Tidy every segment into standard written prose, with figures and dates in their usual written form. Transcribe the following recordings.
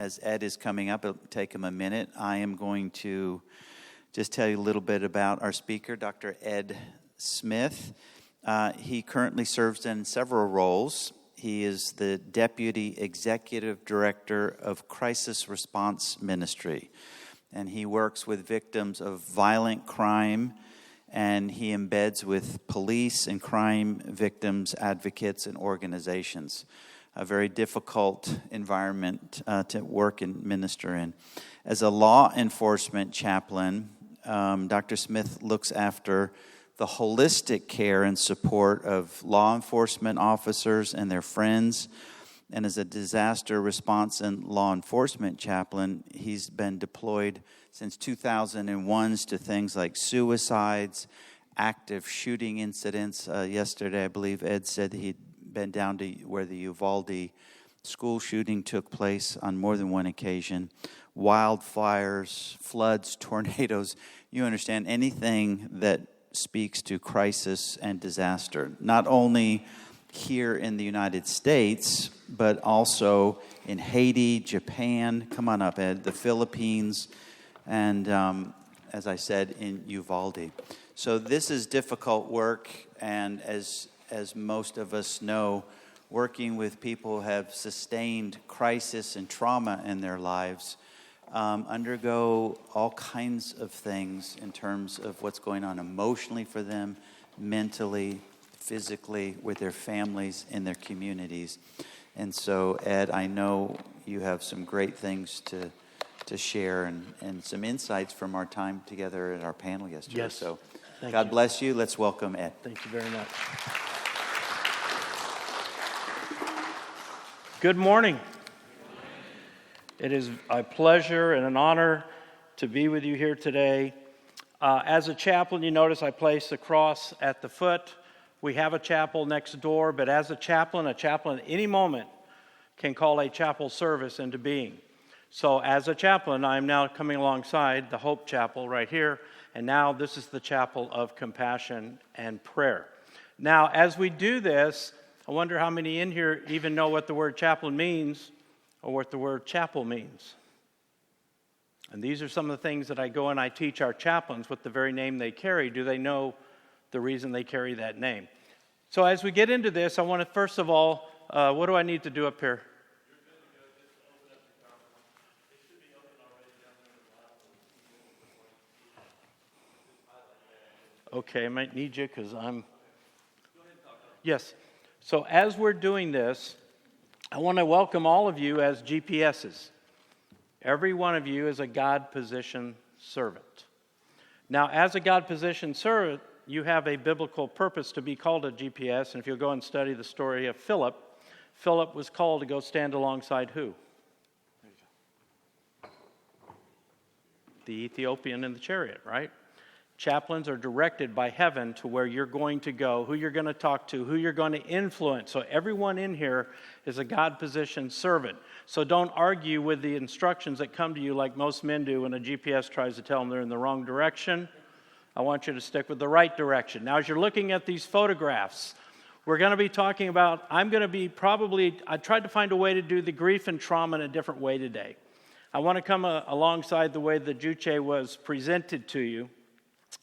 As Ed is coming up, it'll take him a minute. I am going to just tell you a little bit about our speaker, Dr. Ed Smith. He currently serves in several roles. He is the Deputy Executive Director of Crisis Response Ministry, and he works with victims of violent crime, and he embeds with police and crime victims, advocates, and organizations. A very difficult environment to work and minister in. As a law enforcement chaplain, Dr. Smith looks after the holistic care and support of law enforcement officers and their friends. And as a disaster response and law enforcement chaplain, he's been deployed since 2001 to things like suicides, active shooting incidents. Yesterday, I believe Ed said he'd been down to where the Uvalde school shooting took place on more than one occasion. Wildfires, floods, tornadoes. You understand, anything that speaks to crisis and disaster, not only here in the United States, but also in Haiti, Japan, come on up, Ed, the Philippines, and as I said, in Uvalde. So this is difficult work, and as most of us know, working with people who have sustained crisis and trauma in their lives, undergo all kinds of things in terms of what's going on emotionally for them, mentally, physically, with their families, in their communities. And so, Ed, I know you have some great things to share and some insights from our time together at our panel yesterday. Yes. So Thank God you. bless you. Let's welcome Ed. Thank you very much. Good morning. It is a pleasure and an honor to be with you here today. As a chaplain, you notice I place a cross at the foot. We have a chapel next door, but as a chaplain at any moment can call a chapel service into being. So as a chaplain, I'm now coming alongside the Hope Chapel right here, and now this is the Chapel of Compassion and Prayer. Now, as we do this, I wonder how many in here even know what the word chaplain means or what the word chapel means. And these are some of the things that I go and I teach our chaplains with the very name they carry. Do they know the reason they carry that name? So as we get into this, I want to first of all, what do I need to do up here? Okay, I might need you because I'm... Yes. So as we're doing this, I want to welcome all of you as GPSs. Every one of you is a God-positioned servant. Now, as a God-positioned servant, you have a biblical purpose to be called a GPS. And if you'll go and study the story of Philip, Philip was called to go stand alongside who? The Ethiopian in the chariot, right? Chaplains are directed by heaven to where you're going to go, who you're going to talk to, who you're going to influence. So everyone in here is a God-positioned servant. So don't argue with the instructions that come to you like most men do when a GPS tries to tell them they're in the wrong direction. I want you to stick with the right direction. Now, as you're looking at these photographs, we're going to be talking about, I tried to find a way to do the grief and trauma in a different way today. I want to come alongside the way the Juche was presented to you.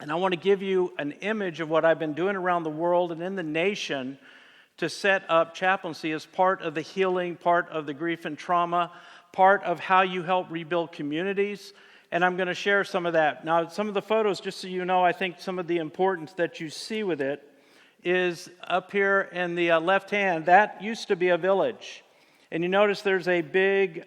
And I want to give you an image of what I've been doing around the world and in the nation to set up chaplaincy as part of the healing, part of the grief and trauma, part of how you help rebuild communities. And I'm going to share some of that. Now, some of the photos, just so you know, I think some of the importance that you see with it is up here in the left hand. That used to be a village. And you notice there's a big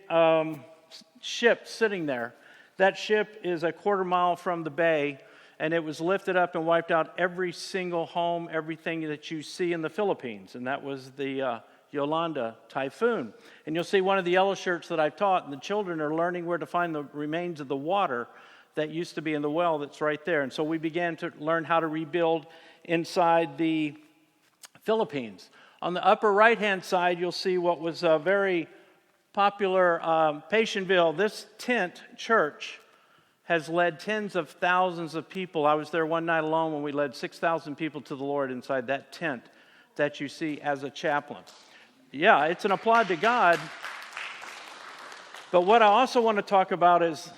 ship sitting there. That ship is a quarter mile from the bay. And it was lifted up and wiped out every single home, everything that you see in the Philippines. And that was the Yolanda typhoon. And you'll see one of the yellow shirts that I've taught, and the children are learning where to find the remains of the water that used to be in the well that's right there. And so we began to learn how to rebuild inside the Philippines. On the upper right-hand side, you'll see what was a very popular Patienville. This tent church has led tens of thousands of people. I was there one night alone when we led 6,000 people to the Lord inside that tent that you see as a chaplain. Yeah, it's an applaud to God. But what I also want to talk about is,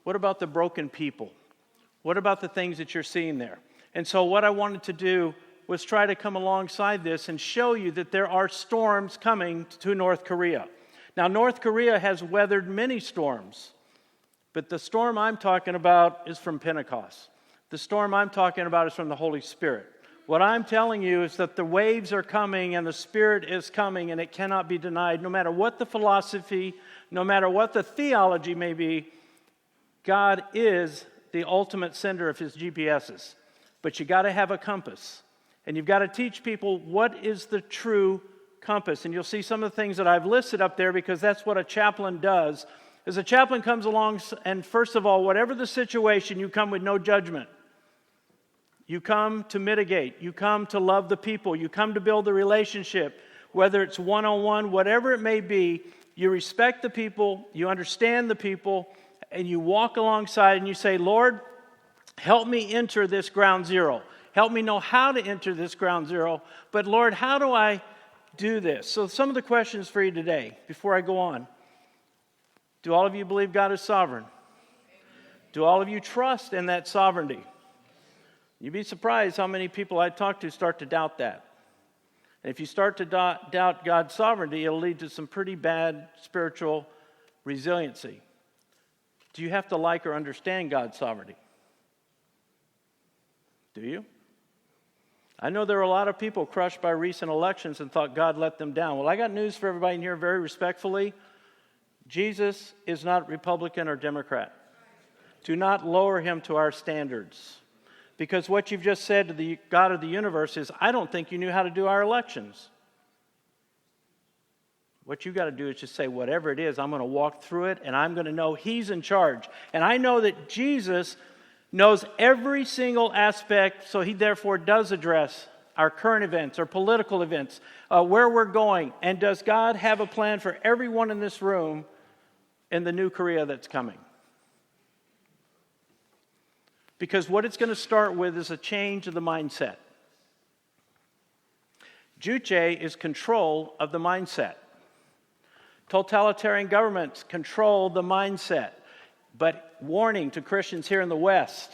what about the broken people? What about the things that you're seeing there? And so what I wanted to do was try to come alongside this and show you that there are storms coming to North Korea. Now, North Korea has weathered many storms, but the storm I'm talking about is from Pentecost. The storm I'm talking about is from the Holy Spirit. What I'm telling you is that the waves are coming and the Spirit is coming, and it cannot be denied. No matter what the philosophy, no matter what the theology may be, God is the ultimate sender of his GPSs. But you got to have a compass. And you've got to teach people what is the true compass. And you'll see some of the things that I've listed up there, because that's what a chaplain does. As a chaplain comes along, and first of all, whatever the situation, you come with no judgment. You come to mitigate. You come to love the people. You come to build the relationship. Whether it's one-on-one, whatever it may be, you respect the people, you understand the people, and you walk alongside and you say, Lord, help me enter this ground zero. Help me know how to enter this ground zero. But Lord, how do I do this? So some of the questions for you today, before I go on. Do all of you believe God is sovereign? Do all of you trust in that sovereignty? You'd be surprised how many people I talk to start to doubt that. And if you start to doubt God's sovereignty, it'll lead to some pretty bad spiritual resiliency. Do you have to like or understand God's sovereignty? Do you? I know there are a lot of people crushed by recent elections and thought God let them down. Well, I got news for everybody in here very respectfully. Jesus is not Republican or Democrat. Do not lower him to our standards. Because what you've just said to the God of the universe is, I don't think you knew how to do our elections. What you got to do is just say, whatever it is, I'm going to walk through it, and I'm going to know he's in charge. And I know that Jesus knows every single aspect, so he therefore does address our current events, our political events, where we're going. And does God have a plan for everyone in this room in the new Korea that's coming? Because what it's going to start with is a change of the mindset. Juche is control of the mindset. Totalitarian governments control the mindset. But warning to Christians here in the West,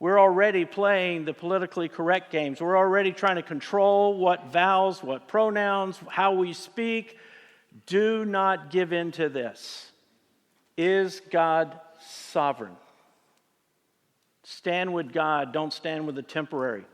we're already playing the politically correct games. We're already trying to control what vowels, what pronouns, how we speak. Do not give in to this. Is God sovereign? Stand with God. Don't stand with the temporary.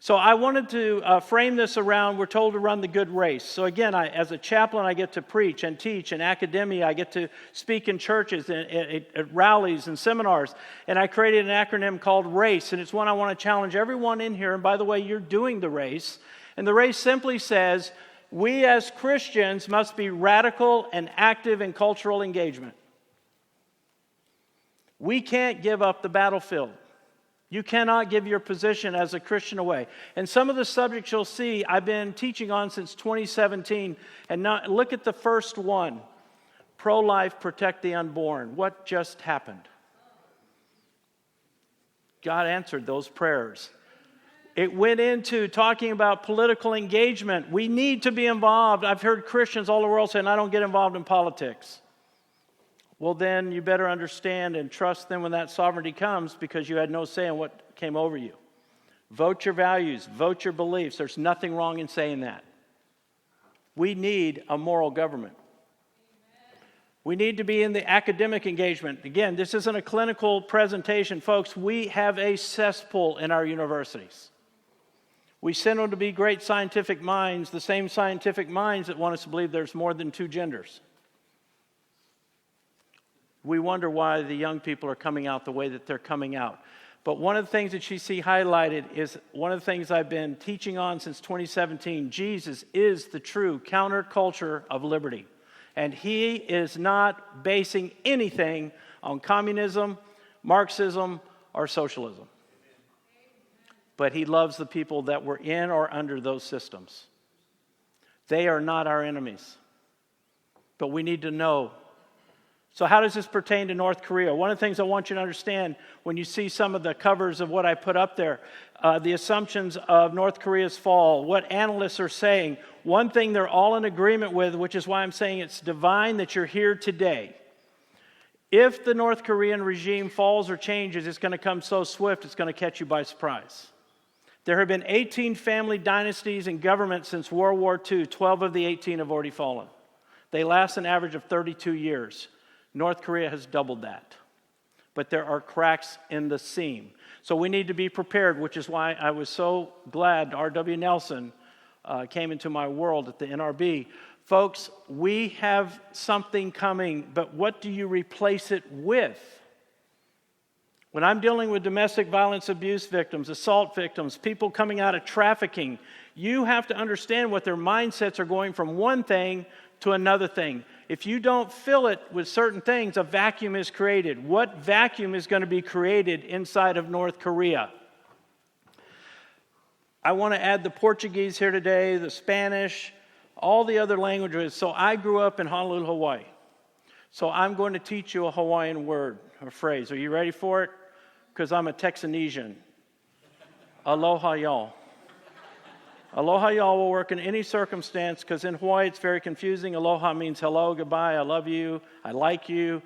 So I wanted to frame this around, we're told to run the good race. So again, as a chaplain, I get to preach and teach. In academia, I get to speak in churches, at rallies and seminars. And I created an acronym called RACE. And it's one I want to challenge everyone in here. And by the way, you're doing the race. And the race simply says, we as Christians must be radical and active in cultural engagement. We can't give up the battlefield. You cannot give your position as a Christian away. And some of the subjects you'll see I've been teaching on since 2017. And now look at the first one. Pro-life, protect the unborn. What just happened? God answered those prayers. It went into talking about political engagement. We need to be involved. I've heard Christians all over the world saying, I don't get involved in politics. Well, then you better understand and trust them when that sovereignty comes, because you had no say in what came over you. Vote your values, vote your beliefs. There's nothing wrong in saying that. We need a moral government. We need to be in the academic engagement. Again, this isn't a clinical presentation, folks. We have a cesspool in our universities. We send them to be great scientific minds, the same scientific minds that want us to believe there's more than two genders. We wonder why the young people are coming out the way that they're coming out. But one of the things that you see highlighted is one of the things I've been teaching on since 2017. Jesus is the true counterculture of liberty. And he is not basing anything on communism, Marxism, or socialism. But he loves the people that were in or under those systems. They are not our enemies. But we need to know So how does this pertain to North Korea? One of the things I want you to understand when you see some of the covers of what I put up there, the assumptions of North Korea's fall, what analysts are saying, one thing they're all in agreement with, which is why I'm saying it's divine that you're here today. If the North Korean regime falls or changes, it's going to come so swift, it's going to catch you by surprise. There have been 18 family dynasties and governments since World War II. 12 of the 18 have already fallen. They last an average of 32 years. North Korea has doubled that. But there are cracks in the seam. So we need to be prepared, which is why I was so glad R.W. Nelson came into my world at the NRB. Folks, we have something coming, but what do you replace it with? When I'm dealing with domestic violence abuse victims, assault victims, people coming out of trafficking, you have to understand what their mindsets are going from one thing to another thing. If you don't fill it with certain things, a vacuum is created. What vacuum is going to be created inside of North Korea? I want to add the Portuguese here today, the Spanish, all the other languages. So I grew up in Honolulu, Hawaii. So I'm going to teach you a Hawaiian word or phrase. Are you ready for it? Because I'm a Texanesian. Aloha y'all. Aloha y'all will work in any circumstance, because in Hawaii it's very confusing. Aloha means hello, goodbye, I love you, I like you.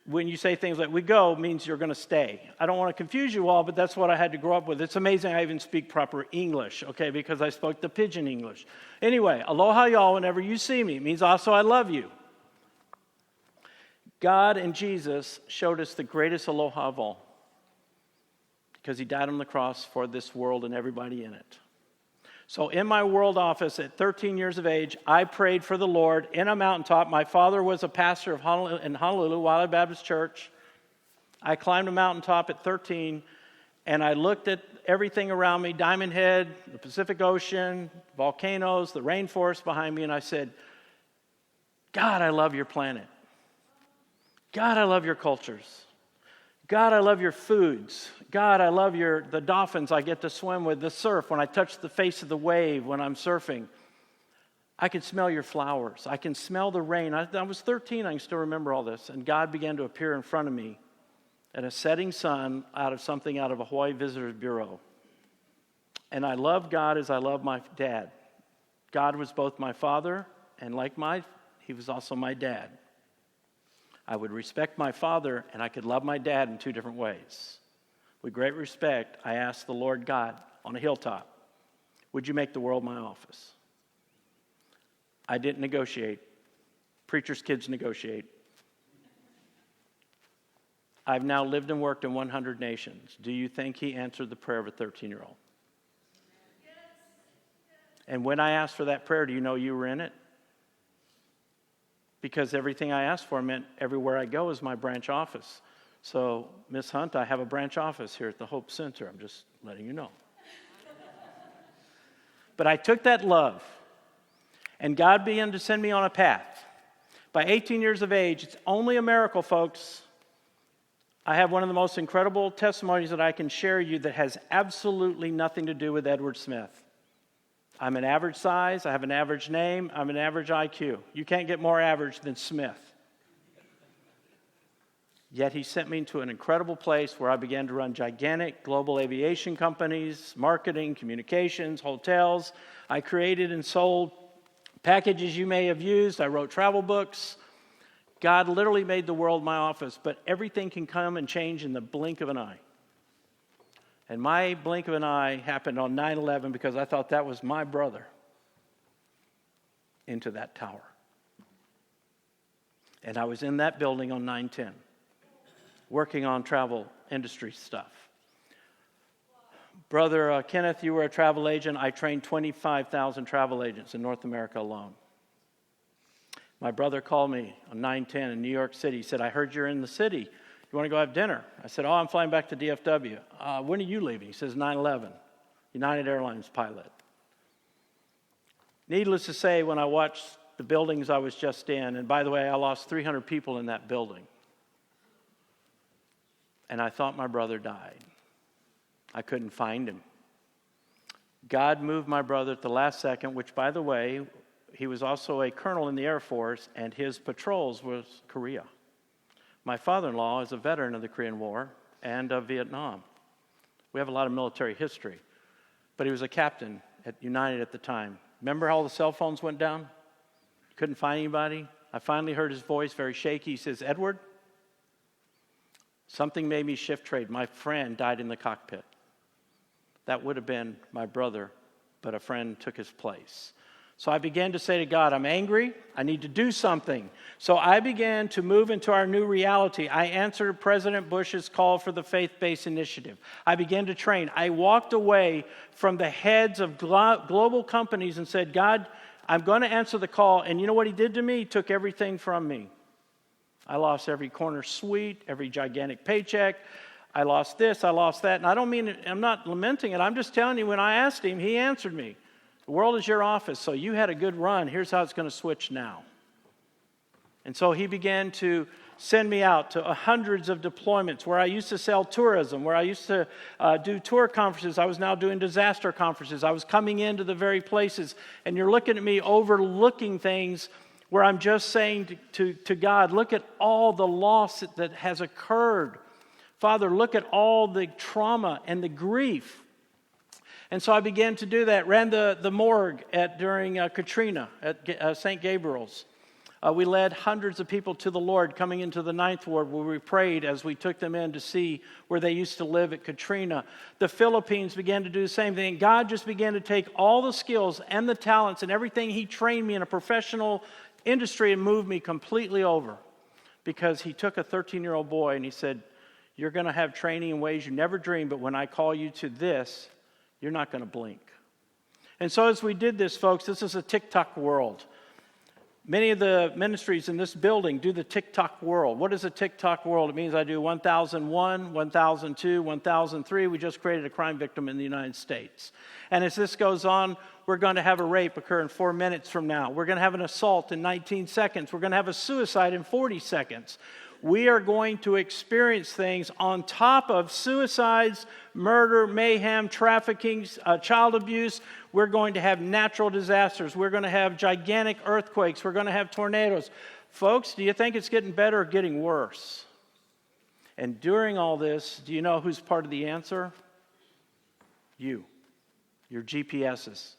When you say things like we go, means you're going to stay. I don't want to confuse you all, but that's what I had to grow up with. It's amazing I even speak proper English, okay, because I spoke the pidgin English. Anyway, aloha y'all, whenever you see me, means also I love you. God and Jesus showed us the greatest aloha of all, because he died on the cross for this world and everybody in it. So in my world office at 13 years of age, I prayed for the Lord in a mountaintop. My father was a pastor in Honolulu, Wildlife Baptist Church. I climbed a mountaintop at 13, and I looked at everything around me, Diamond Head, the Pacific Ocean, volcanoes, the rainforest behind me, and I said, God, I love your planet. God, I love your cultures. God, I love your foods. God, I love the dolphins I get to swim with, the surf, when I touch the face of the wave when I'm surfing. I can smell your flowers. I can smell the rain. I was 13, I can still remember all this. And God began to appear in front of me at a setting sun out of a Hawaii Visitors Bureau. And I love God as I love my dad. God was both my father, and he was also my dad. I would respect my father, and I could love my dad in two different ways. With great respect, I asked the Lord God on a hilltop, would you make the world my office? I didn't negotiate. Preachers' kids negotiate. I've now lived and worked in 100 nations. Do you think he answered the prayer of a 13-year-old? Yes. And when I asked for that prayer, do you know you were in it? Because everything I asked for meant everywhere I go is my branch office. So, Miss Hunt, I have a branch office here at the Hope Center. I'm just letting you know. But I took that love, and God began to send me on a path. By 18 years of age, it's only a miracle, folks. I have one of the most incredible testimonies that I can share you that has absolutely nothing to do with Edward Smith. I'm an average size, I have an average name, I'm an average IQ. You can't get more average than Smith. Yet he sent me into an incredible place where I began to run gigantic global aviation companies, marketing, communications, hotels. I created and sold packages you may have used. I wrote travel books. God literally made the world my office, but everything can come and change in the blink of an eye. And my blink of an eye happened on 9/11 because I thought that was my brother into that tower. And I was in that building on 9/10, working on travel industry stuff. Brother Kenneth, you were a travel agent. I trained 25,000 travel agents in North America alone. My brother called me on 9/10 in New York City. He said, I heard you're in the city. You want to go have dinner? I said, I'm flying back to DFW. When are you leaving? He says, 9/11, United Airlines pilot. Needless to say, when I watched the buildings I was just in, and by the way, I lost 300 people in that building, and I thought my brother died. I couldn't find him. God moved my brother at the last second, which, by the way, he was also a colonel in the Air Force, and his patrols was Korea. My father-in-law is a veteran of the Korean War and of Vietnam. We have a lot of military history. But he was a captain at United at the time. Remember how all the cell phones went down? Couldn't find anybody? I finally heard his voice, very shaky. He says, "Edward, something made me shift trade. My friend died in the cockpit." That would have been my brother, but a friend took his place. So I began to say to God, I'm angry. I need to do something. So I began to move into our new reality. I answered President Bush's call for the faith-based initiative. I began to train. I walked away from the heads of global companies and said, God, I'm going to answer the call. And you know what he did to me? He took everything from me. I lost every corner suite, every gigantic paycheck. I lost this, I lost that. And I don't mean, I'm not lamenting it. I'm just telling you, when I asked him, he answered me. The world is your office, so you had a good run. Here's how it's going to switch now. And so he began to send me out to hundreds of deployments where I used to sell tourism, where I used to do tour conferences. I was now doing disaster conferences. I was coming into the very places. And you're looking at me overlooking things where I'm just saying to God, look at all the loss that has occurred. Father, look at all the trauma and the grief. And so I began to do that. Ran the morgue during Katrina at St. Gabriel's. We led hundreds of people to the Lord coming into the 9th Ward where we prayed as we took them in to see where they used to live at Katrina. The Philippines began to do the same thing. God just began to take all the skills and the talents and everything He trained me in a professional industry and moved me completely over. Because He took a 13-year-old boy and He said, you're going to have training in ways you never dreamed, but when I call you to this, you're not going to blink. And so as we did this, folks, this is a TikTok world. Many of the ministries in this building do the TikTok world. What is a TikTok world? It means I do 1001, 1002, 1003. We just created a crime victim in the United States. And as this goes on, we're going to have a rape occur in 4 minutes from now. We're going to have an assault in 19 seconds. We're going to have a suicide in 40 seconds. We are going to experience things on top of suicides, murder, mayhem, trafficking, child abuse. We're going to have natural disasters. We're going to have gigantic earthquakes. We're going to have tornadoes. Folks, do you think it's getting better or getting worse? And during all this, do you know who's part of the answer? You. Your GPSs.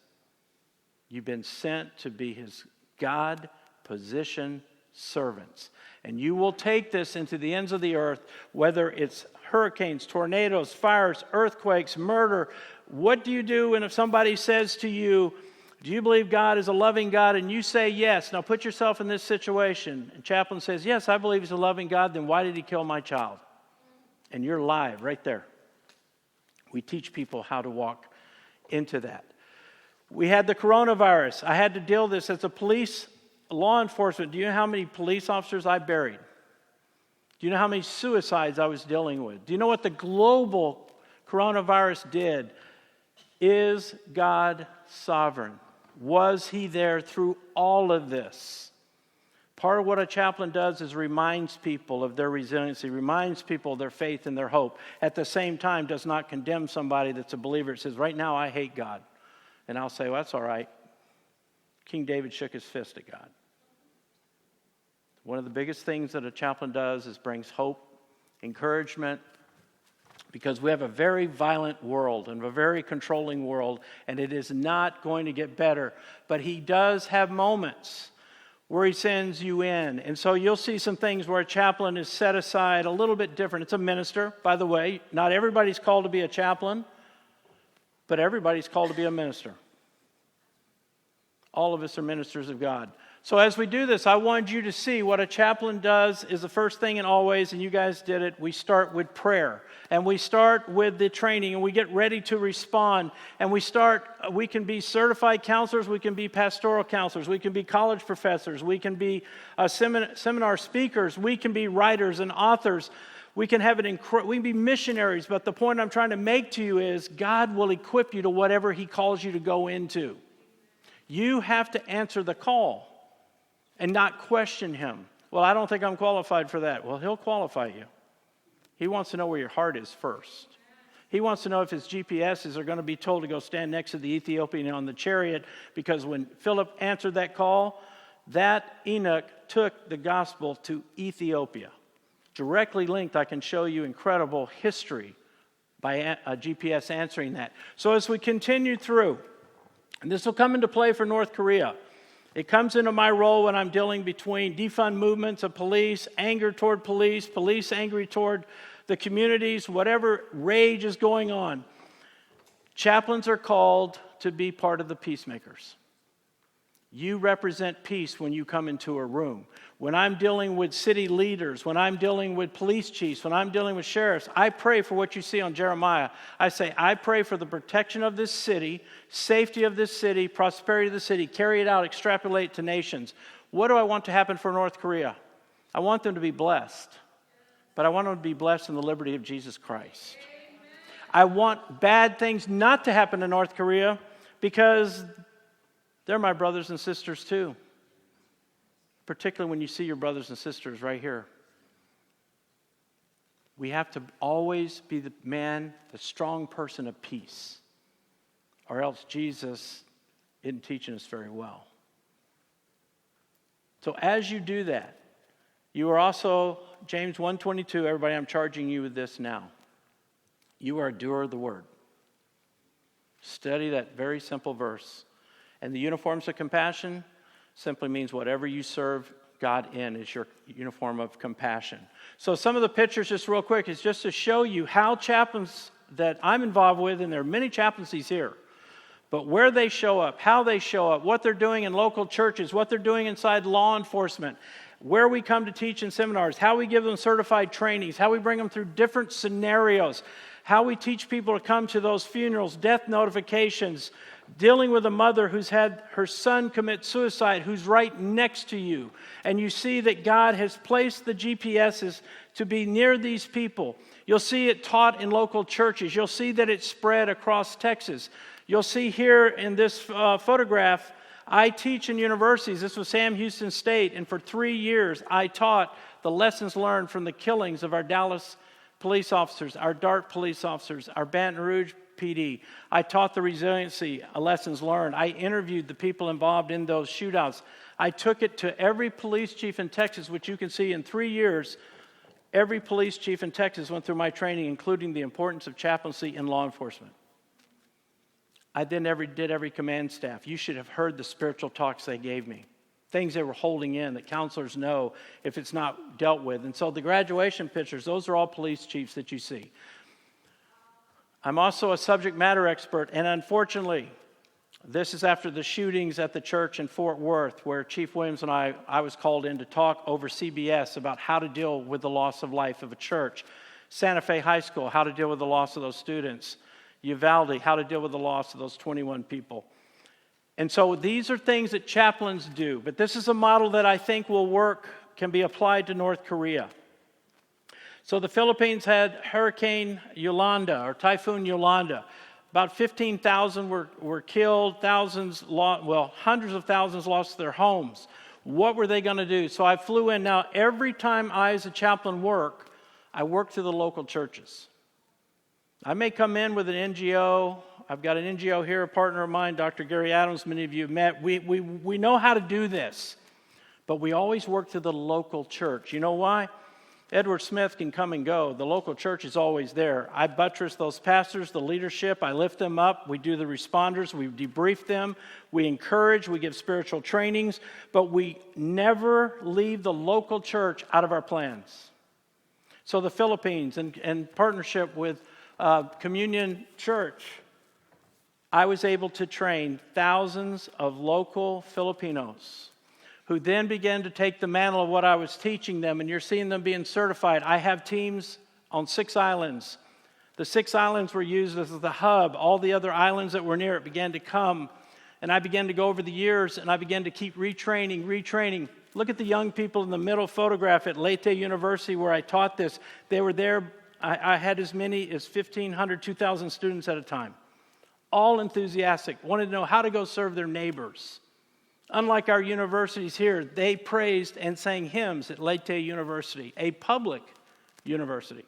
You've been sent to be His God-positioned servants. And you will take this into the ends of the earth, whether it's hurricanes, tornadoes, fires, earthquakes, murder. What do you do when if somebody says to you, do you believe God is a loving God? And you say yes. Now put yourself in this situation. And chaplain says, yes, I believe He's a loving God. Then why did He kill my child? And you're live right there. We teach people how to walk into that. We had the coronavirus. I had to deal with this as a police law enforcement. Do you know how many police officers I buried? Do you know how many suicides I was dealing with? Do you know what the global coronavirus did? Is God sovereign? Was He there through all of this? Part of what a chaplain does is reminds people of their resiliency, reminds people of their faith and their hope. At the same time, does not condemn somebody that's a believer. It says, right now I hate God. And I'll say, well, that's all right. King David shook his fist at God. One of the biggest things that a chaplain does is brings hope, encouragement, because we have a very violent world and a very controlling world, and it is not going to get better. But He does have moments where He sends you in. And so you'll see some things where a chaplain is set aside a little bit different. It's a minister, by the way. Not everybody's called to be a chaplain, but everybody's called to be a minister. All of us are ministers of God. So as we do this, I wanted you to see what a chaplain does is the first thing in always, and you guys did it, we start with prayer. And we start with the training, and we get ready to respond. And we can be certified counselors, we can be pastoral counselors, we can be college professors, we can be seminar speakers, we can be writers and authors. We can be missionaries, but the point I'm trying to make to you is God will equip you to whatever He calls you to go into. You have to answer the call and not question Him. Well, I don't think I'm qualified for that. Well, He'll qualify you. He wants to know where your heart is first. He wants to know if his GPSs are going to be told to go stand next to the Ethiopian on the chariot, because when Philip answered that call, that Enoch took the gospel to Ethiopia. directly linked. I can show you incredible history by a GPS answering that. So as we continue through, and this will come into play for North Korea, it comes into my role when I'm dealing between defund movements of police, anger toward police, police angry toward the communities, whatever rage is going on. Chaplains are called to be part of the peacemakers. You represent peace when you come into a room. When I'm dealing with city leaders, when I'm dealing with police chiefs, when I'm dealing with sheriffs, I pray for what you see on Jeremiah. I say, I pray for the protection of this city, safety of this city, prosperity of the city, carry it out, extrapolate to nations. What do I want to happen for North Korea? I want them to be blessed, but I want them to be blessed in the liberty of Jesus Christ. I want bad things not to happen in North Korea because they're my brothers and sisters too. Particularly when you see your brothers and sisters right here. We have to always be the man, the strong person of peace. Or else Jesus isn't teaching us very well. So as you do that, you are also, James 1:22, everybody, I'm charging you with this now. You are a doer of the word. Study that very simple verse. And the uniforms of compassion simply means whatever you serve God in is your uniform of compassion. So some of the pictures, just real quick, is just to show you how chaplains that I'm involved with, and there are many chaplaincies here, but where they show up, how they show up, what they're doing in local churches, what they're doing inside law enforcement, where we come to teach in seminars, how we give them certified trainings, how we bring them through different scenarios, how we teach people to come to those funerals, death notifications, dealing with a mother who's had her son commit suicide, who's right next to you. And you see that God has placed the GPSs to be near these people. You'll see it taught in local churches. You'll see that it's spread across Texas. You'll see here in this photograph, I teach in universities. This was Sam Houston State, and for 3 years I taught the lessons learned from the killings of our Dallas police officers, our Dart police officers, our Baton Rouge PD. I taught the resiliency lessons learned. I interviewed the people involved in those shootouts. I took it to every police chief in Texas, which you can see in 3 years, every police chief in Texas went through my training, including the importance of chaplaincy in law enforcement. I then did every command staff. You should have heard the spiritual talks they gave me. Things they were holding in that counselors know if it's not dealt with. And so the graduation pictures, those are all police chiefs that you see. I'm also a subject matter expert, and unfortunately, this is after the shootings at the church in Fort Worth, where Chief Williams and I was called in to talk over CBS about how to deal with the loss of life of a church. Santa Fe High School, how to deal with the loss of those students. Uvalde, how to deal with the loss of those 21 people. And so these are things that chaplains do, but this is a model that I think will work, can be applied to North Korea. So the Philippines had Hurricane Yolanda, or Typhoon Yolanda. About 15,000 were killed, hundreds of thousands lost their homes. What were they going to do? So I flew in. Now, every time I, as a chaplain, I work through the local churches. I may come in with an NGO. I've got an NGO here, a partner of mine, Dr. Gary Adams, many of you have met. We know how to do this, but we always work through the local church. You know why? Edward Smith can come and go. The local church is always there. I buttress those pastors, the leadership. I lift them up. We do the responders. We debrief them. We encourage. We give spiritual trainings. But we never leave the local church out of our plans. So the Philippines, in partnership with Communion Church, I was able to train thousands of local Filipinos who then began to take the mantle of what I was teaching them, and you're seeing them being certified. I have teams on 6 islands. The 6 islands were used as the hub. All the other islands that were near it began to come, and I began to go over the years, and I began to keep retraining. Look at the young people in the middle photograph at Leyte University where I taught this. They were there. I had as many as 1,500, 2,000 students at a time. All enthusiastic, wanted to know how to go serve their neighbors. Unlike our universities here, they praised and sang hymns at Leyte University, a public university.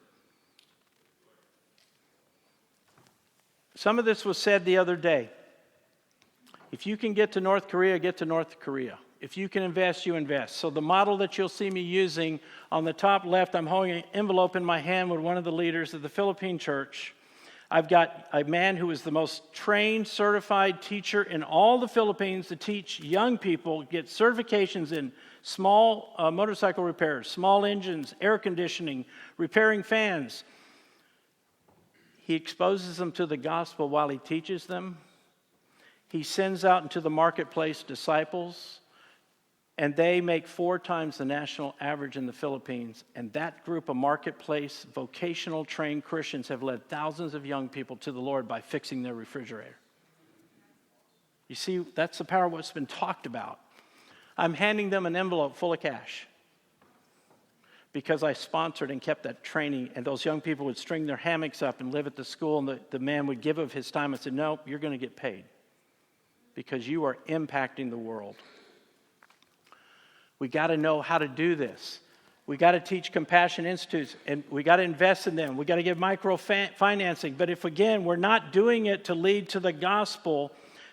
Some of this was said the other day. If you can get to North Korea, get to North Korea. If you can invest, you invest. So the model that you'll see me using, on the top left, I'm holding an envelope in my hand with one of the leaders of the Philippine church. I've got a man who is the most trained, certified teacher in all the Philippines to teach young people, get certifications in small motorcycle repairs, small engines, air conditioning, repairing fans. He exposes them to the gospel while he teaches them. He sends out into the marketplace disciples, and they make 4 times the national average in the Philippines. And that group of marketplace, vocational trained Christians have led thousands of young people to the Lord by fixing their refrigerator. You see, that's the power of what's been talked about. I'm handing them an envelope full of cash because I sponsored and kept that training, and those young people would string their hammocks up and live at the school, and the man would give of his time and said, no, you're going to get paid because you are impacting the world. We got to know how to do this. We got to teach Compassion Institutes, and we got to invest in them. We got to give microfinancing. But if, again, we're not doing it to lead to the gospel,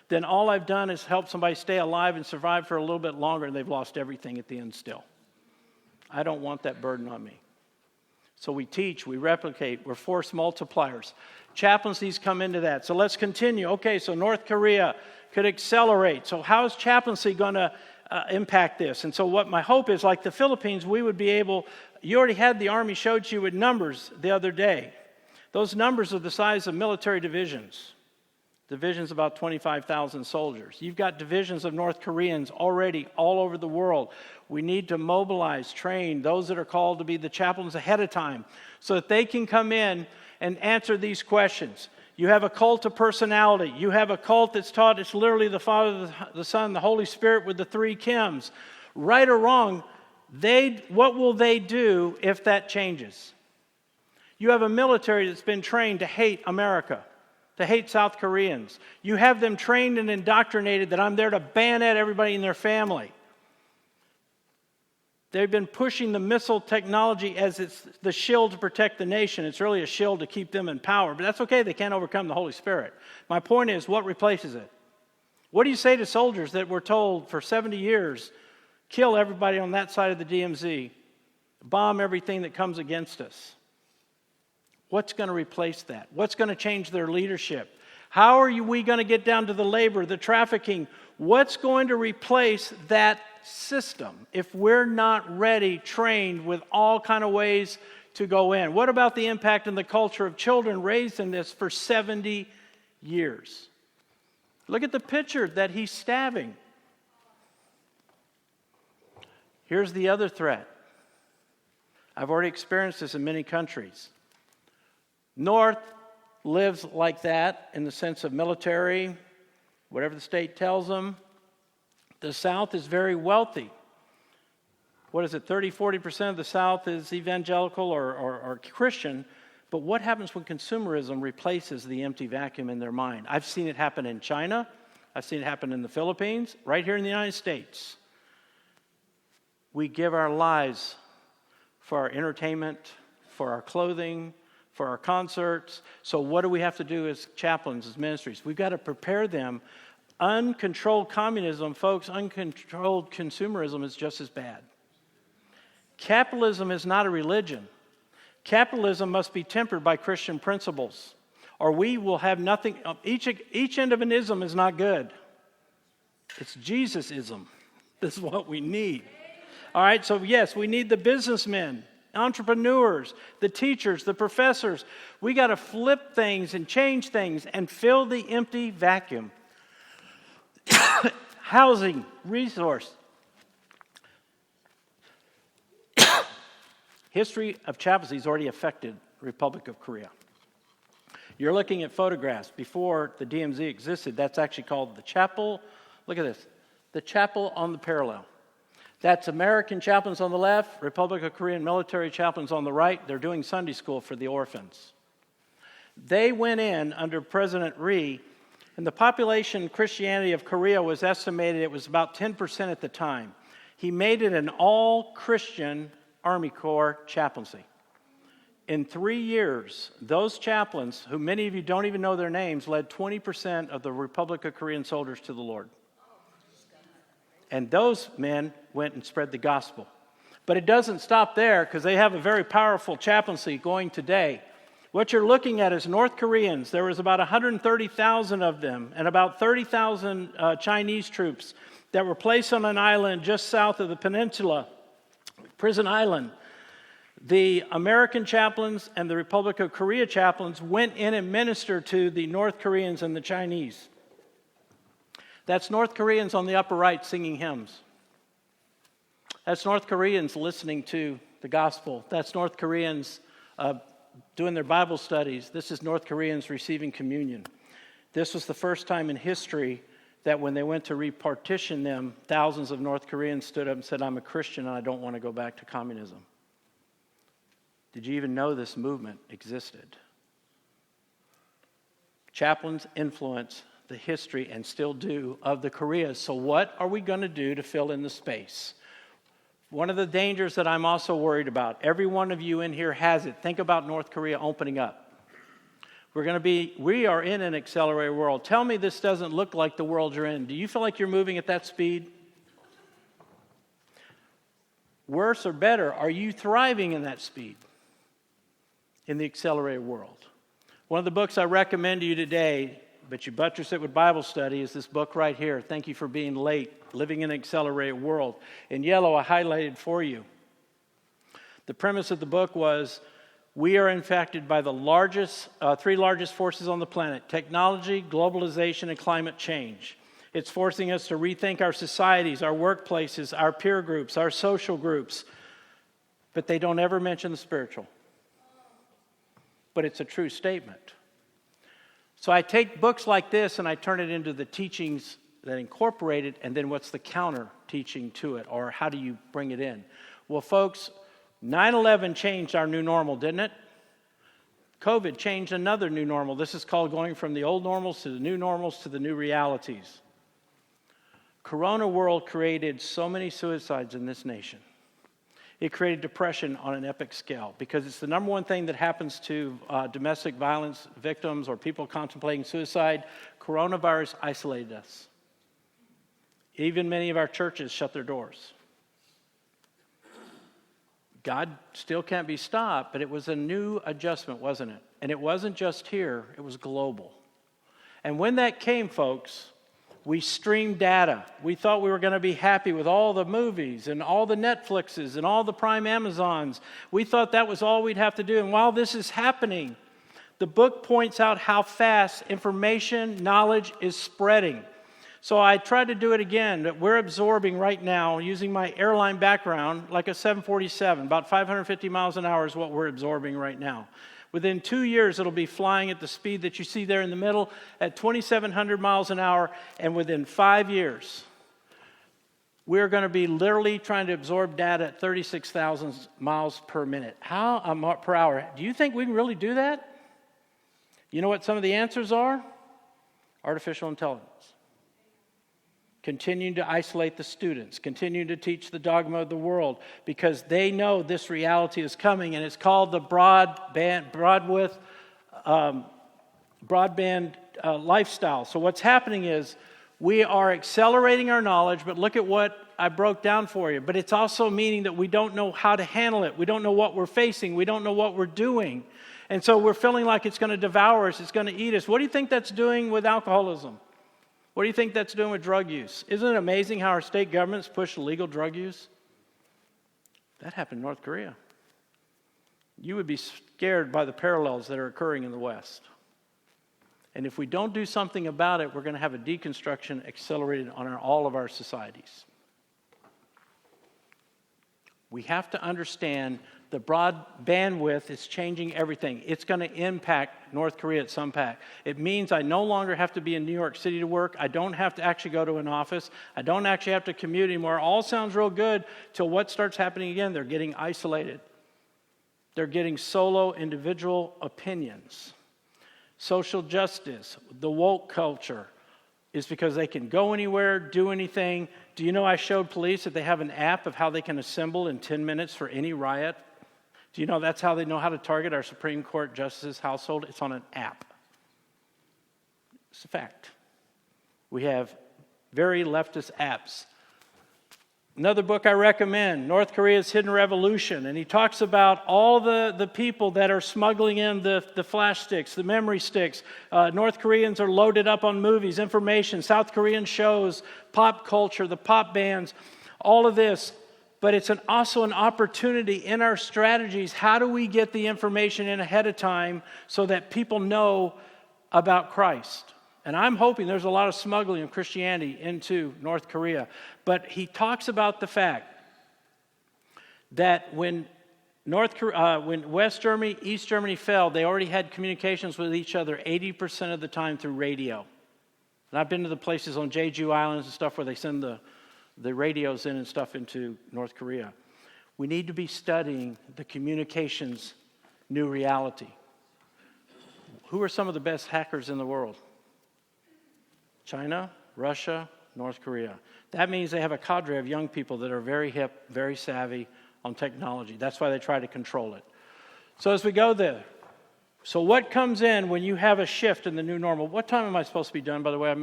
then all I've done is help somebody stay alive and survive for a little bit longer, and they've lost everything at the end still. I don't want that burden on me. So we teach, we replicate, we're force multipliers. Chaplaincies come into that. So let's continue. Okay, so North Korea could accelerate. So how is chaplaincy going to impact this? And so what my hope is, like the Philippines, we would be able, you already had the Army showed you with numbers the other day. Those numbers are the size of military divisions. Divisions about 25,000 soldiers. You've got divisions of North Koreans already all over the world. We need to mobilize, train those that are called to be the chaplains ahead of time so that they can come in and answer these questions. You have a cult of personality. You have a cult that's taught it's literally the Father, the Son, the Holy Spirit with the 3 Kims. Right or wrong, what will they do if that changes? You have a military that's been trained to hate America, to hate South Koreans. You have them trained and indoctrinated that I'm there to bayonet everybody in their family. They've been pushing the missile technology as it's the shield to protect the nation. It's really a shield to keep them in power. But that's okay. They can't overcome the Holy Spirit. My point is, what replaces it? What do you say to soldiers that were told for 70 years, kill everybody on that side of the DMZ, bomb everything that comes against us? What's going to replace that? What's going to change their leadership? How are we going to get down to the labor, the trafficking? What's going to replace that system if we're not ready, trained with all kind of ways to go in? What about the impact on the culture of children raised in this for 70 years? Look at the picture that he's stabbing. Here's the other threat. I've already experienced this in many countries. North lives like that in the sense of military, whatever the state tells them. The South is very wealthy. What is it, 30-40% of the South is evangelical or Christian. But what happens when consumerism replaces the empty vacuum in their mind? I've seen it happen in China. I've seen it happen in the Philippines, right here in the United States. We give our lives for our entertainment, for our clothing, for our concerts. So what do we have to do as chaplains, as ministries? We've got to prepare them. Uncontrolled communism, folks, uncontrolled consumerism is just as bad. Capitalism is not a religion. Capitalism must be tempered by Christian principles, or we will have nothing. Each end of an ism is not good. It's Jesus-ism. This is what we need. All right, so yes, we need the businessmen, entrepreneurs, the teachers, the professors. We got to flip things and change things and fill the empty vacuum. Housing, resource. History of chaplaincy has already affected the Republic of Korea. You're looking at photographs. Before the DMZ existed, that's actually called the chapel. Look at this. The chapel on the parallel. That's American chaplains on the left, Republic of Korean military chaplains on the right. They're doing Sunday school for the orphans. They went in under President Ri, and the population Christianity of Korea was estimated, it was about 10% at the time. He made it an all-Christian Army Corps chaplaincy. In 3 years, those chaplains, who many of you don't even know their names, led 20% of the Republic of Korean soldiers to the Lord. And those men went and spread the gospel. But it doesn't stop there, because they have a very powerful chaplaincy going today. What you're looking at is North Koreans. There was about 130,000 of them, and about 30,000 Chinese troops that were placed on an island just south of the peninsula, Prison Island. The American chaplains and the Republic of Korea chaplains went in and ministered to the North Koreans and the Chinese. That's North Koreans on the upper right singing hymns. That's North Koreans listening to the gospel. That's North Koreans doing their Bible studies. This is North Koreans receiving communion. This was the first time in history that when they went to repartition them, thousands of North Koreans stood up and said, "I'm a Christian and I don't want to go back to communism." Did you even know this movement existed? Chaplains influence the history, and still do, of the Koreas. So what are we going to do to fill in the space? One of the dangers that I'm also worried about, every one of you in here has it. Think about North Korea opening up. We are in an accelerated world. Tell me this doesn't look like the world you're in. Do you feel like you're moving at that speed? Worse or better, are you thriving in that speed in the accelerated world? One of the books I recommend to you today, but you buttress it with Bible study, is this book right here, Thank You for Being Late, Living in an Accelerated World. In yellow, I highlighted for you. The premise of the book was, we are infected by the three largest forces on the planet: technology, globalization, and climate change. It's forcing us to rethink our societies, our workplaces, our peer groups, our social groups. But they don't ever mention the spiritual. But it's a true statement. So I take books like this and I turn it into the teachings that incorporate it, and then what's the counter teaching to it, or how do you bring it in? Well, folks, 9/11 changed our new normal, didn't it? COVID changed another new normal. This is called going from the old normals to the new normals to the new realities. Corona world created so many suicides in this nation. It created depression on an epic scale, because it's the number one thing that happens to domestic violence victims or people contemplating suicide. Coronavirus isolated us. Even many of our churches shut their doors. God still can't be stopped, but it was a new adjustment, wasn't it? And it wasn't just here, it was global. And when that came, folks, we streamed data. We thought we were going to be happy with all the movies and all the Netflixes and all the Prime Amazons. We thought that was all we'd have to do. And while this is happening, the book points out how fast information, knowledge is spreading. So I tried to do it again, that we're absorbing right now, using my airline background, like a 747, about 550 miles an hour is what we're absorbing right now. Within 2 years, it'll be flying at the speed that you see there in the middle at 2,700 miles an hour. And within 5 years, we're going to be literally trying to absorb data at 36,000 miles per minute. Per hour. Do you think we can really do that? You know what some of the answers are? Artificial intelligence. Continuing to isolate the students, continuing to teach the dogma of the world, because they know this reality is coming, and it's called the broadband lifestyle. So what's happening is we are accelerating our knowledge, but look at what I broke down for you. But it's also meaning that we don't know how to handle it. We don't know what we're facing. We don't know what we're doing. And so we're feeling like it's going to devour us. It's going to eat us. What do you think that's doing with alcoholism? What do you think that's doing with drug use? Isn't it amazing how our state governments push illegal drug use? That happened in North Korea. You would be scared by the parallels that are occurring in the West. And if we don't do something about it, we're going to have a deconstruction accelerated on all of our societies. We have to understand the broad bandwidth is changing everything. It's going to impact North Korea at some point. It means I no longer have to be in New York City to work. I don't have to actually go to an office. I don't actually have to commute anymore. All sounds real good till what starts happening again. They're getting isolated. They're getting solo individual opinions. Social justice, the woke culture, is because they can go anywhere, do anything. Do you know I showed police that they have an app of how they can assemble in 10 minutes for any riot? Do you know that's how they know how to target our Supreme Court justice's household? It's on an app. It's a fact. We have very leftist apps Another book I recommend, North Korea's Hidden Revolution, and he talks about all the people that are smuggling in the flash sticks, the memory sticks. North Koreans are loaded up on movies, information, South Korean shows, pop culture, the pop bands, all of this. But it's also an opportunity in our strategies. How do we get the information in ahead of time so that people know about Christ? And I'm hoping there's a lot of smuggling of Christianity into North Korea. But he talks about the fact that when West Germany, East Germany fell, they already had communications with each other 80% of the time through radio. And I've been to the places on Jeju Islands and stuff where they send the radios in and stuff into North Korea. We need to be studying the communications new reality. Who are some of the best hackers in the world? China, Russia, North Korea. That means they have a cadre of young people that are very hip, very savvy on technology. That's why they try to control it. So as we go there, so what comes in when you have a shift in the new normal? What time am I supposed to be done, by the way?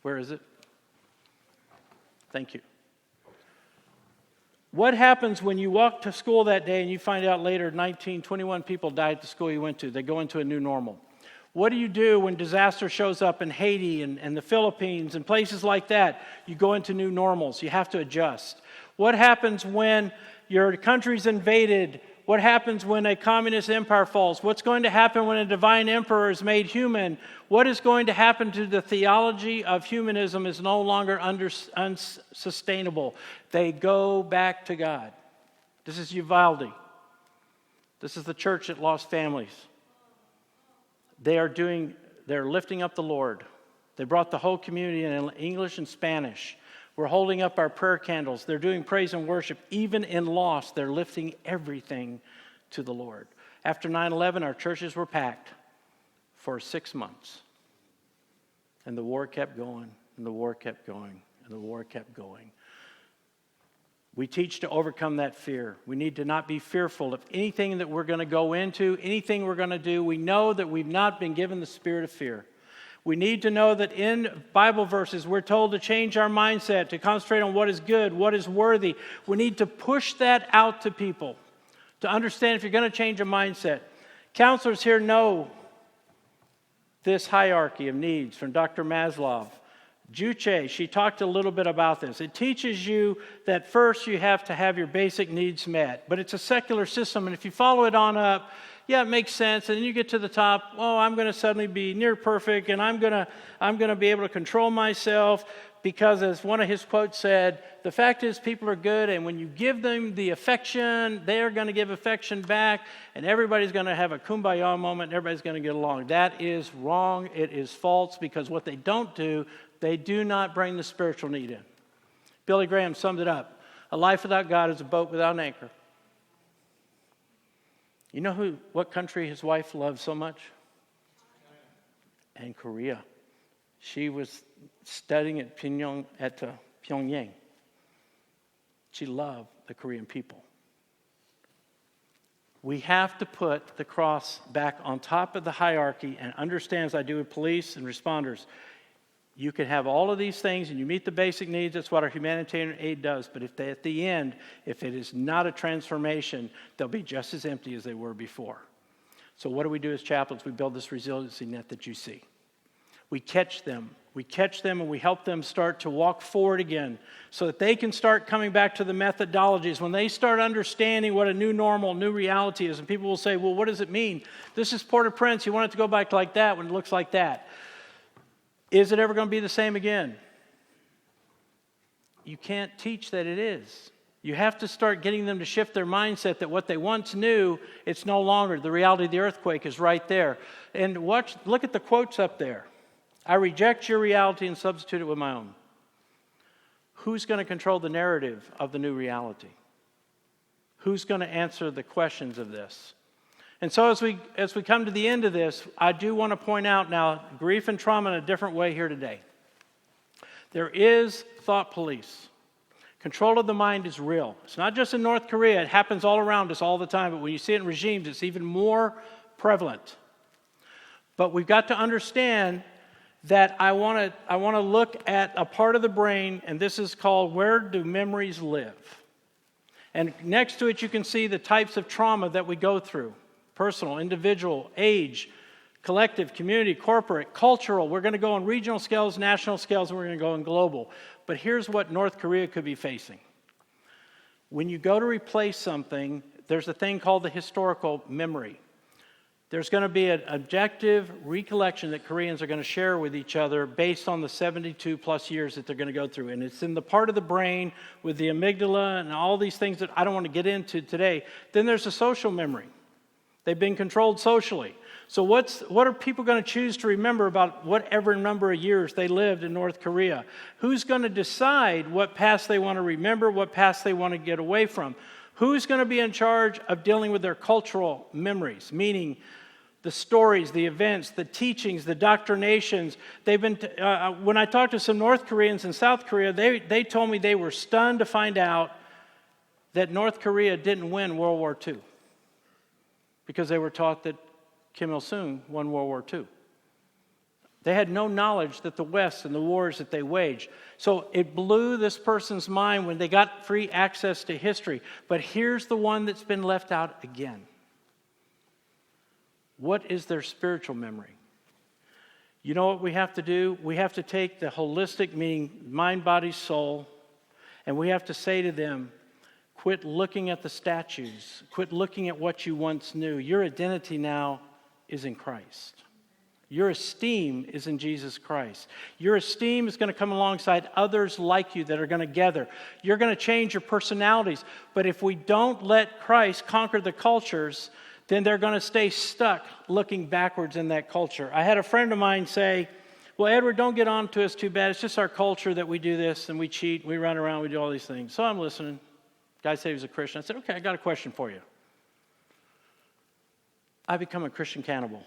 Where is it? Thank you. What happens when you walk to school that day and you find out later 21 people died at the school you went to? They go into a new normal. What do you do when disaster shows up in Haiti and the Philippines and places like that? You go into new normals. You have to adjust. What happens when your country's invaded? What happens when a communist empire falls? What's going to happen when a divine emperor is made human? What is going to happen to the theology of humanism is no longer unsustainable. They go back to God. This is Uvalde. This is the church that lost families. They're lifting up the Lord. They brought the whole community in English and Spanish. We're holding up our prayer candles. They're doing praise and worship. Even in loss, they're lifting everything to the Lord. After 9/11, our churches were packed for 6 months. And the war kept going, and the war kept going, and the war kept going. We teach to overcome that fear. We need to not be fearful of anything that we're going to go into, anything we're going to do. We know that we've not been given the spirit of fear. We need to know that in Bible verses, we're told to change our mindset, to concentrate on what is good, what is worthy. We need to push that out to people, to understand if you're going to change a mindset. Counselors here know this hierarchy of needs from Dr. Maslow. Juche, she talked a little bit about this. It teaches you that first you have to have your basic needs met. But it's a secular system, and if you follow it on up, yeah, it makes sense. And then you get to the top, oh, I'm going to suddenly be near perfect, and I'm going to be able to control myself because, as one of his quotes said, the fact is people are good, and when you give them the affection, they're going to give affection back, and everybody's going to have a kumbaya moment, and everybody's going to get along. That is wrong. It is false, because what they don't do, they do not bring the spiritual need in. Billy Graham summed it up. A life without God is a boat without an anchor. You know what country his wife loved so much? And Korea. She was studying at Pyongyang. She loved the Korean people. We have to put the cross back on top of the hierarchy and understand, as I do with police and responders, you can have all of these things and you meet the basic needs. That's what our humanitarian aid does. But at the end, if it is not a transformation, they'll be just as empty as they were before. So what do we do as chaplains? We build this resiliency net that you see. We catch them. We catch them and we help them start to walk forward again so that they can start coming back to the methodologies. When they start understanding what a new normal, new reality is, and people will say, well, what does it mean? This is Port-au-Prince. You want it to go back like that when it looks like that. Is it ever going to be the same again? You can't teach that it is. You have to start getting them to shift their mindset that what they once knew, it's no longer. The reality of the earthquake is right there. And look at the quotes up there. I reject your reality and substitute it with my own. Who's going to control the narrative of the new reality? Who's going to answer the questions of this? And so as we come to the end of this, I do want to point out now grief and trauma in a different way here today. There is thought police. Control of the mind is real. It's not just in North Korea. It happens all around us all the time. But when you see it in regimes, it's even more prevalent. But we've got to understand that I want to look at a part of the brain, and this is called Where Do Memories Live? And next to it, you can see the types of trauma that we go through: personal, individual, age, collective, community, corporate, cultural. We're going to go on regional scales, national scales, and we're going to go on global. But here's what North Korea could be facing. When you go to replace something, there's a thing called the historical memory. There's going to be an objective recollection that Koreans are going to share with each other based on the 72 plus years that they're going to go through. And it's in the part of the brain with the amygdala and all these things that I don't want to get into today. Then there's a social memory. They've been controlled socially. So what are people going to choose to remember about whatever number of years they lived in North Korea? Who's going to decide what past they want to remember, what past they want to get away from? Who's going to be in charge of dealing with their cultural memories, meaning the stories, the events, the teachings, the doctrinations? They've been. When I talked to some North Koreans in South Korea, they told me they were stunned to find out that North Korea didn't win World War II because they were taught that Kim Il-sung won World War II. They had no knowledge that the West and the wars that they waged. So it blew this person's mind when they got free access to history. But here's the one that's been left out again. What is their spiritual memory? You know what we have to do? We have to take the holistic, meaning mind, body, soul, and we have to say to them, quit looking at the statues. Quit looking at what you once knew. Your identity now is in Christ. Your esteem is in Jesus Christ. Your esteem is going to come alongside others like you that are going to gather. You're going to change your personalities. But if we don't let Christ conquer the cultures, then they're going to stay stuck looking backwards in that culture. I had a friend of mine say, well, Edward, don't get on to us too bad. It's just our culture that we do this and we cheat, we run around, we do all these things. So I'm listening. Guy said he was a Christian. I said, okay, I got a question for you. I become a Christian cannibal.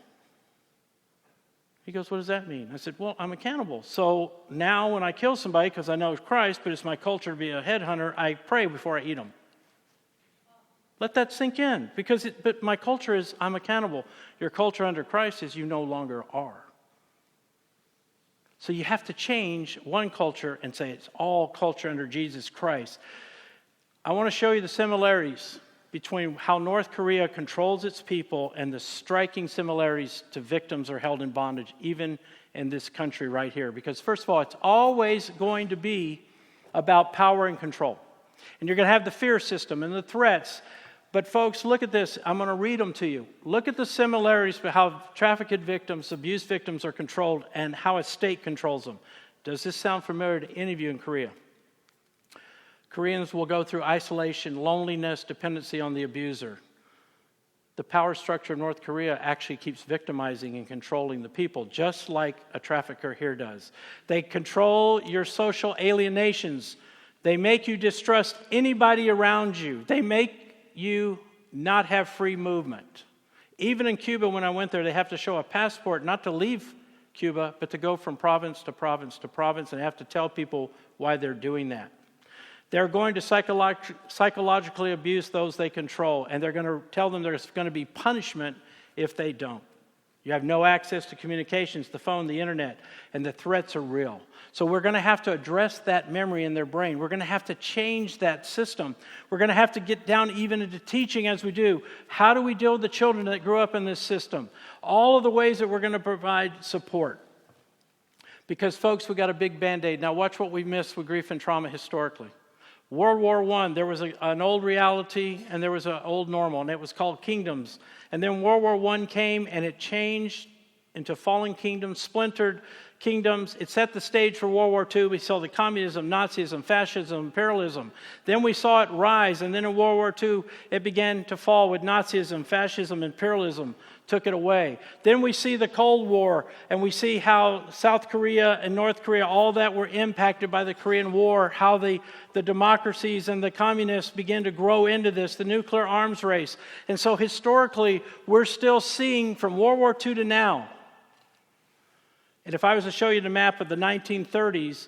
He goes, what does that mean? I said, well, I'm a cannibal. So now when I kill somebody, because I know it's Christ, but it's my culture to be a headhunter, I pray before I eat them. Let that sink in, but my culture is I'm a cannibal. Your culture under Christ is you no longer are. So you have to change one culture and say it's all culture under Jesus Christ. I want to show you the similarities between how North Korea controls its people and the striking similarities to victims are held in bondage, even in this country right here. Because first of all, it's always going to be about power and control. And you're going to have the fear system and the threats. But folks, look at this. I'm going to read them to you. Look at the similarities for how trafficked victims, abuse victims are controlled and how a state controls them. Does this sound familiar to any of you in Korea? Koreans will go through isolation, loneliness, dependency on the abuser. The power structure of North Korea actually keeps victimizing and controlling the people, just like a trafficker here does. They control your social alienations. They make you distrust anybody around you. They make you not have free movement. Even in Cuba, when I went there, they have to show a passport not to leave Cuba, but to go from province to province to province, and have to tell people why they're doing that. They're going to psychologically abuse those they control, and they're going to tell them there's going to be punishment if they don't. You have no access to communications, the phone, the internet, and the threats are real. So we're going to have to address that memory in their brain. We're going to have to change that system. We're going to have to get down even into teaching as we do. How do we deal with the children that grew up in this system? All of the ways that we're going to provide support. Because, folks, we got a big Band-Aid. Now watch what we missed with grief and trauma historically. World War I, there was an old reality and there was an old normal, and it was called kingdoms. And then World War I came and it changed into fallen kingdoms, splintered kingdoms. It set the stage for World War II. We saw the communism, Nazism, fascism, imperialism. Then we saw it rise, and then in World War II, it began to fall with Nazism, fascism, imperialism took it away. Then we see the Cold War, and we see how South Korea and North Korea, all that were impacted by the Korean War, how the democracies and the communists began to grow into this, the nuclear arms race. And so historically, we're still seeing from World War II to now. And if I was to show you the map of the 1930s,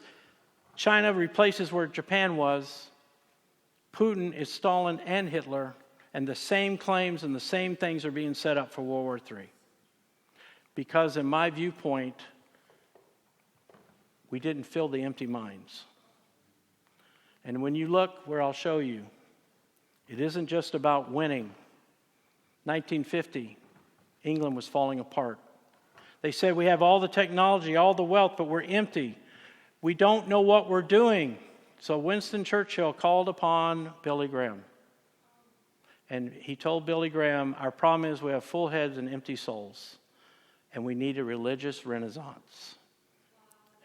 China replaces where Japan was. Putin is Stalin and Hitler, and the same claims and the same things are being set up for World War III. Because in my viewpoint, We didn't fill the empty minds. And when you look where I'll show you, it isn't just about winning. 1950, England was falling apart. They said, we have all the technology, all the wealth, but we're empty. We don't know what we're doing. So Winston Churchill called upon Billy Graham. And he told Billy Graham, our problem is we have full heads and empty souls. And we need a religious renaissance.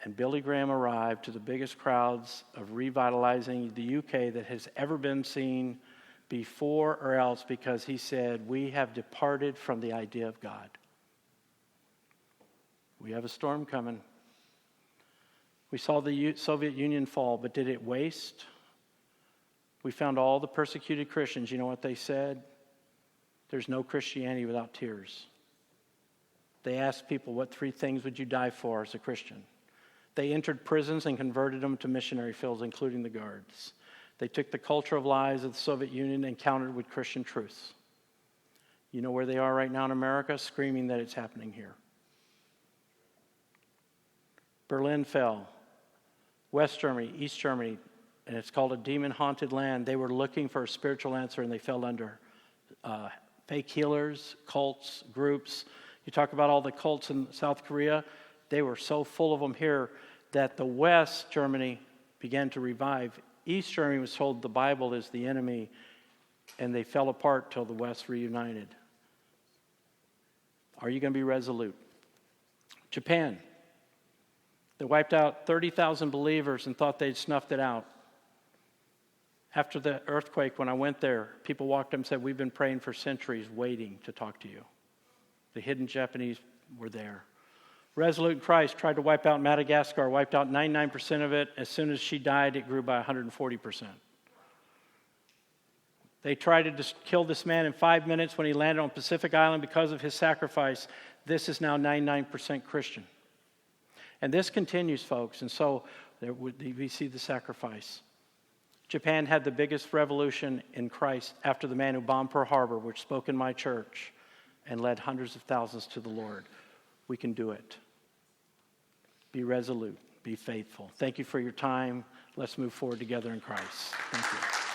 And Billy Graham arrived to the biggest crowds of revitalizing the UK that has ever been seen before or else, because he said, we have departed from the idea of God. We have a storm coming. We saw the Soviet Union fall, but did it waste? We found all the persecuted Christians. You know what they said? There's no Christianity without tears. They asked people, what 3 things would you die for as a Christian? They entered prisons and converted them to missionary fields, including the guards. They took the culture of lies of the Soviet Union and countered with Christian truths. You know where they are right now in America? Screaming that it's happening here. Berlin fell. West Germany, East Germany, and it's called a demon-haunted land. They were looking for a spiritual answer, and they fell under fake healers, cults, groups. You talk about all the cults in South Korea. They were so full of them here that the West Germany began to revive. East Germany was told the Bible is the enemy, and they fell apart till the West reunited. Are you going to be resolute? Japan. They wiped out 30,000 believers and thought they'd snuffed it out. After the earthquake, when I went there, people walked up and said, we've been praying for centuries, waiting to talk to you. The hidden Japanese were there. Resolute in Christ tried to wipe out Madagascar, wiped out 99% of it. As soon as she died, it grew by 140%. They tried to kill this man in 5 minutes when he landed on Pacific Island because of his sacrifice. This is now 99% Christian. And this continues, folks, and so we see the sacrifice. Japan had the biggest revolution in Christ after the man who bombed Pearl Harbor, which spoke in my church and led hundreds of thousands to the Lord. We can do it. Be resolute. Be faithful. Thank you for your time. Let's move forward together in Christ. Thank you.